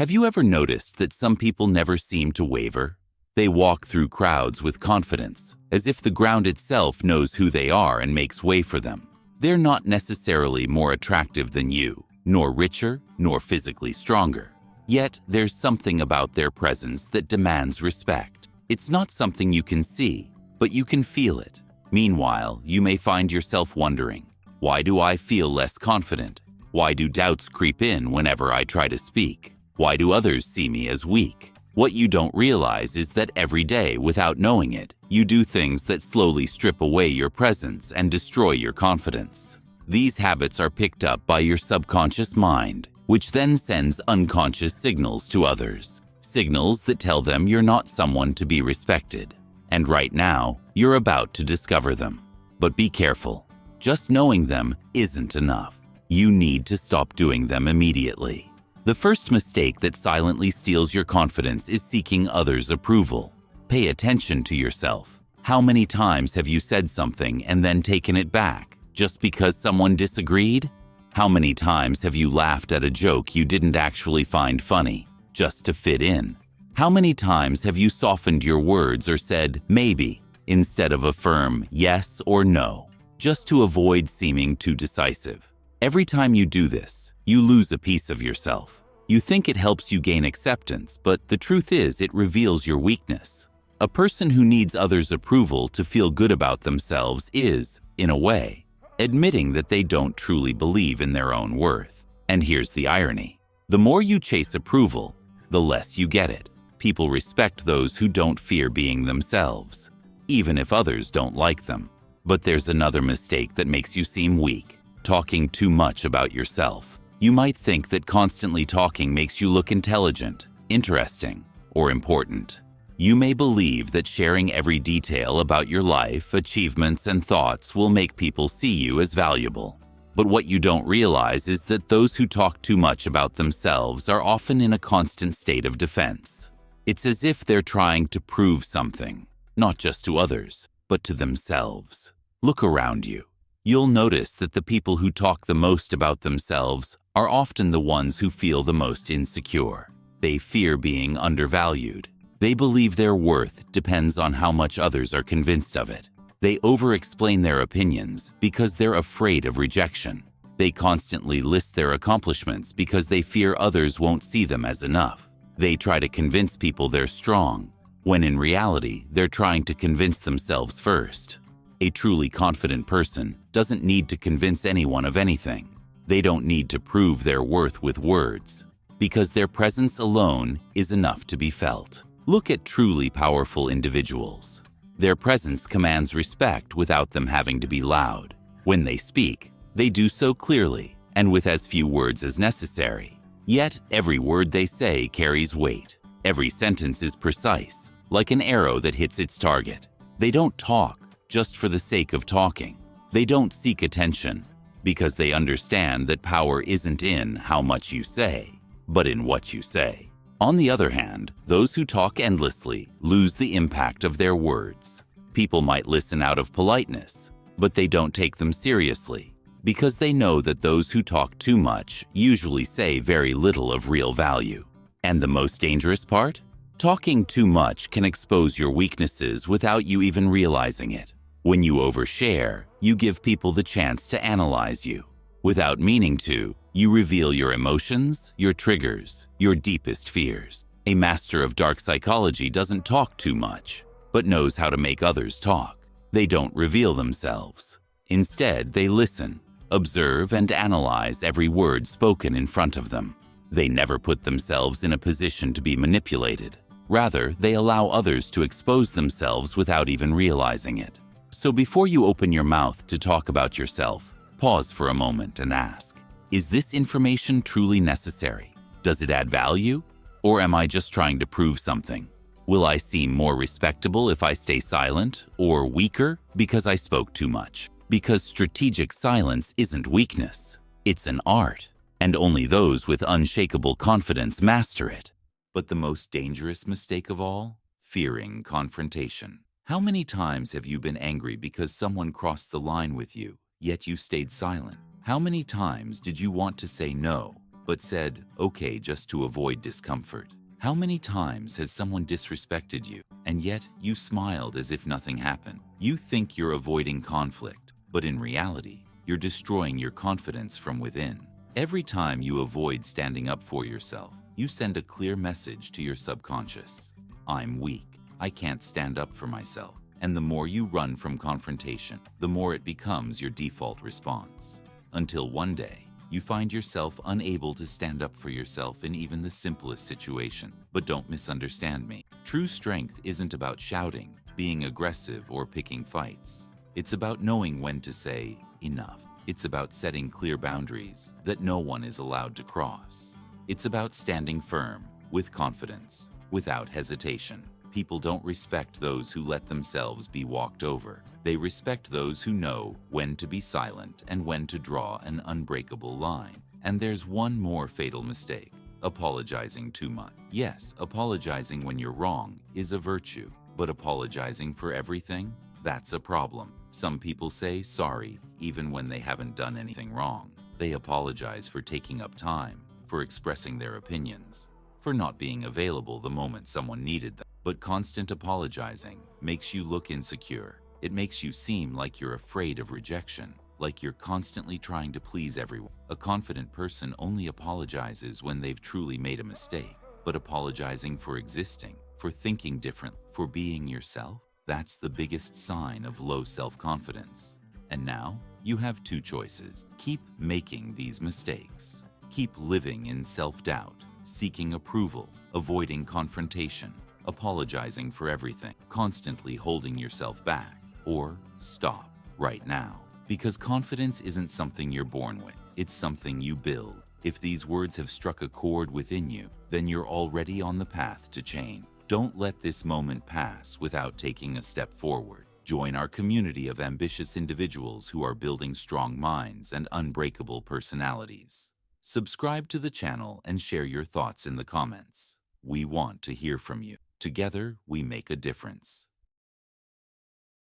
Have you ever noticed that some people never seem to waver? They walk through crowds with confidence, as if the ground itself knows who they are and makes way for them. They're not necessarily more attractive than you, nor richer, nor physically stronger. Yet, there's something about their presence that demands respect. It's not something you can see, but you can feel it. Meanwhile, you may find yourself wondering, why do I feel less confident? Why do doubts creep in whenever I try to speak? Why do others see me as weak? What you don't realize is that every day, without knowing it, you do things that slowly strip away your presence and destroy your confidence. These habits are picked up by your subconscious mind, which then sends unconscious signals to others. Signals that tell them you're not someone to be respected. And right now, you're about to discover them. But be careful. Just knowing them isn't enough. You need to stop doing them immediately. The first mistake that silently steals your confidence is seeking others' approval. Pay attention to yourself. How many times have you said something and then taken it back, just because someone disagreed? How many times have you laughed at a joke you didn't actually find funny, just to fit in? How many times have you softened your words or said maybe instead of a firm yes or no, just to avoid seeming too decisive? Every time you do this, you lose a piece of yourself. You think it helps you gain acceptance, but the truth is it reveals your weakness. A person who needs others' approval to feel good about themselves is, in a way, admitting that they don't truly believe in their own worth. And here's the irony. The more you chase approval, the less you get it. People respect those who don't fear being themselves, even if others don't like them. But there's another mistake that makes you seem weak. Talking too much about yourself. You might think that constantly talking makes you look intelligent, interesting, or important. You may believe that sharing every detail about your life, achievements, and thoughts will make people see you as valuable. But what you don't realize is that those who talk too much about themselves are often in a constant state of defense. It's as if they're trying to prove something, not just to others, but to themselves. Look around you. You'll notice that the people who talk the most about themselves are often the ones who feel the most insecure. They fear being undervalued. They believe their worth depends on how much others are convinced of it. They over-explain their opinions because they're afraid of rejection. They constantly list their accomplishments because they fear others won't see them as enough. They try to convince people they're strong, when in reality, they're trying to convince themselves first. A truly confident person doesn't need to convince anyone of anything. They don't need to prove their worth with words, because their presence alone is enough to be felt. Look at truly powerful individuals. Their presence commands respect without them having to be loud. When they speak, they do so clearly and with as few words as necessary. Yet, every word they say carries weight. Every sentence is precise, like an arrow that hits its target. They don't talk just for the sake of talking. They don't seek attention because they understand that power isn't in how much you say, but in what you say. On the other hand, those who talk endlessly lose the impact of their words. People might listen out of politeness, but they don't take them seriously because they know that those who talk too much usually say very little of real value. And the most dangerous part? Talking too much can expose your weaknesses without you even realizing it. When you overshare, you give people the chance to analyze you. Without meaning to, you reveal your emotions, your triggers, your deepest fears. A master of dark psychology doesn't talk too much, but knows how to make others talk. They don't reveal themselves. Instead, they listen, observe, and analyze every word spoken in front of them. They never put themselves in a position to be manipulated. Rather, they allow others to expose themselves without even realizing it. So before you open your mouth to talk about yourself, pause for a moment and ask, is this information truly necessary? Does it add value? Or am I just trying to prove something? Will I seem more respectable if I stay silent, or weaker because I spoke too much? Because strategic silence isn't weakness, it's an art, and only those with unshakable confidence master it. But the most dangerous mistake of all? Fearing confrontation. How many times have you been angry because someone crossed the line with you, yet you stayed silent? How many times did you want to say no, but said, okay, just to avoid discomfort? How many times has someone disrespected you, and yet you smiled as if nothing happened? You think you're avoiding conflict, but in reality, you're destroying your confidence from within. Every time you avoid standing up for yourself, you send a clear message to your subconscious. I'm weak. I can't stand up for myself. And the more you run from confrontation, the more it becomes your default response. Until one day, you find yourself unable to stand up for yourself in even the simplest situation. But don't misunderstand me. True strength isn't about shouting, being aggressive, or picking fights. It's about knowing when to say enough. It's about setting clear boundaries that no one is allowed to cross. It's about standing firm, with confidence, without hesitation. People don't respect those who let themselves be walked over. They respect those who know when to be silent and when to draw an unbreakable line. And there's one more fatal mistake: apologizing too much. Yes, apologizing when you're wrong is a virtue, but apologizing for everything? That's a problem. Some people say sorry even when they haven't done anything wrong. They apologize for taking up time, for expressing their opinions, for not being available the moment someone needed them. But constant apologizing makes you look insecure. It makes you seem like you're afraid of rejection, like you're constantly trying to please everyone. A confident person only apologizes when they've truly made a mistake. But apologizing for existing, for thinking different, for being yourself, that's the biggest sign of low self-confidence. And now, you have two choices. Keep making these mistakes. Keep living in self-doubt, seeking approval, avoiding confrontation, apologizing for everything, constantly holding yourself back. Or stop right now. Because confidence isn't something you're born with. It's something you build. If these words have struck a chord within you, then you're already on the path to change. Don't let this moment pass without taking a step forward. Join our community of ambitious individuals who are building strong minds and unbreakable personalities. Subscribe to the channel and share your thoughts in the comments. We want to hear from you. Together, we make a difference.